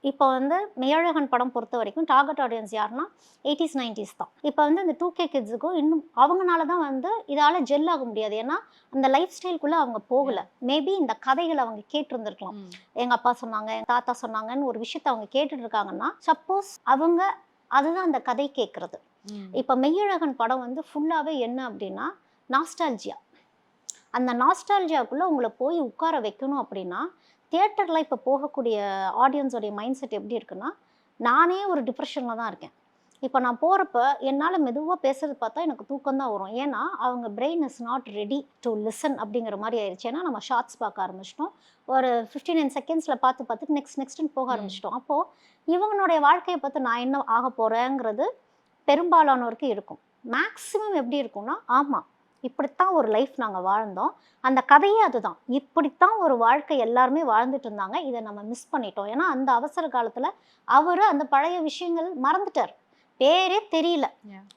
இப்போ வந்து மெய்யழகன் படம் பொறுத்த வரைக்கும் டார்கெட் ஆடியன்ஸ் யாருன்னா 80s 90s தான். இப்போ வந்து இந்த 2K கிட்ஸுக்கும் இன்னும் அவங்கனால தான் வந்து இதால ஜெல் ஆக முடியாது. ஏன்னா அந்த லைஃப் ஸ்டைல்குள்ள அவங்க போகல. மேபி இந்த கதைகள அவங்க கேட்டிருந்திருக்கலாம். எங்க அப்பா சொன்னாங்க, எங்க தாத்தா சொன்னாங்கன்னு ஒரு விஷயத்த அவங்க கேட்டுட்டு இருக்காங்கன்னா, சப்போஸ் அவங்க அதுதான் அந்த கதை கேட்கறது. இப்போ மெய்யழகன் படம் வந்து ஃபுல்லாவே என்ன அப்படின்னா, நாஸ்டால்ஜியா. அந்த நாஸ்டால்ஜியாக்குள்ள உங்கள போய் உட்கார வைக்கணும் அப்படின்னா, தியேட்டர்ல இப்போ போகக்கூடிய ஆடியன்ஸோடைய மைண்ட் செட் எப்படி இருக்குன்னா, நானே ஒரு டிப்ரஷன்ல தான் இருக்கேன். இப்போ நான் போறப்ப என்னால மெதுவா பேசுறது பார்த்தா எனக்கு தூக்கம் தான் வரும். ஏன்னா, அவங்க brain is not ready to listen அப்படிங்கிற மாரி ஆயிருச்சு. ஏன்னா, நம்ம ஷார்ட்ஸ் பார்க்க ஆரம்பிச்சுட்டோம். ஒரு 15 செகண்ட்ஸ்ல பார்த்துட்டு நெக்ஸ்ட்ன்னு போக ஆரம்பிச்சுட்டோம். அப்போ இவங்களுடைய வாழ்க்கைய பார்த்து நான் என்ன ஆகப் போறேங்கிறது பெரும்பாலானோருக்கு இருக்கும். மேக்ஸிமம் எப்படி இருக்கும்னா, ஆமா. இப்படித்தான் ஒரு லைஃப் நாங்க வாழ்ந்தோம். அந்த கதையே அதுதான். இப்படித்தான் ஒரு வாழ்க்கை எல்லாருமே வாழ்ந்துட்டு இருந்தாங்க. இத நம்ம மிஸ் பண்ணிட்டோம். ஏன்னா, அந்த அவசர காலத்துல அவரு அந்த பழைய விஷயங்கள் மறந்துட்டாரு. பேரே தெரியல.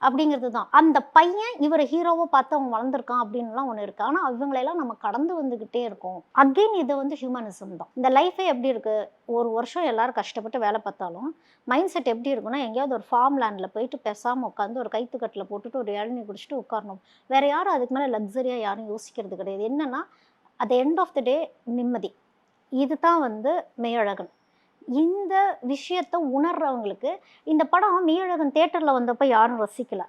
அப்படிங்கிறது தான். அந்த பையன் இவர ஹீரோவா பார்த்து அவன் வளர்ந்துருக்கான் அப்படின்னுலாம் ஒண்ணு இருக்கு. ஆனா, இவங்களெல்லாம் நம்ம கடந்து வந்துகிட்டே இருக்கோம். அகைன் இது வந்து ஹியூமனிசம் தான். இந்த லைஃபே எப்படி இருக்கு? ஒரு வருஷம் எல்லாரும் கஷ்டப்பட்டு வேலை பார்த்தாலும், மைண்ட் செட் எப்படி இருக்குன்னா, எங்கேயாவது ஒரு ஃபார்ம் லேண்ட்ல போயிட்டு பேசாம உட்காந்து ஒரு கைத்துக்கட்டுல போட்டுட்டு ஒரு இளநீர் குடிச்சிட்டு உட்காரணும். வேற யாரும் அதுக்கு மேல லக்ஸரியா யாரும் யோசிக்கிறது கிடையாது. என்னன்னா, at the end of the day நிம்மதி. இதுதான் வந்து மெய்யழகன். இந்த விஷயத்த உணர்றவங்களுக்கு இந்த படம் மெய்யழகன் தியேட்டர்ல வந்தப்ப யாரும் ரசிக்கல.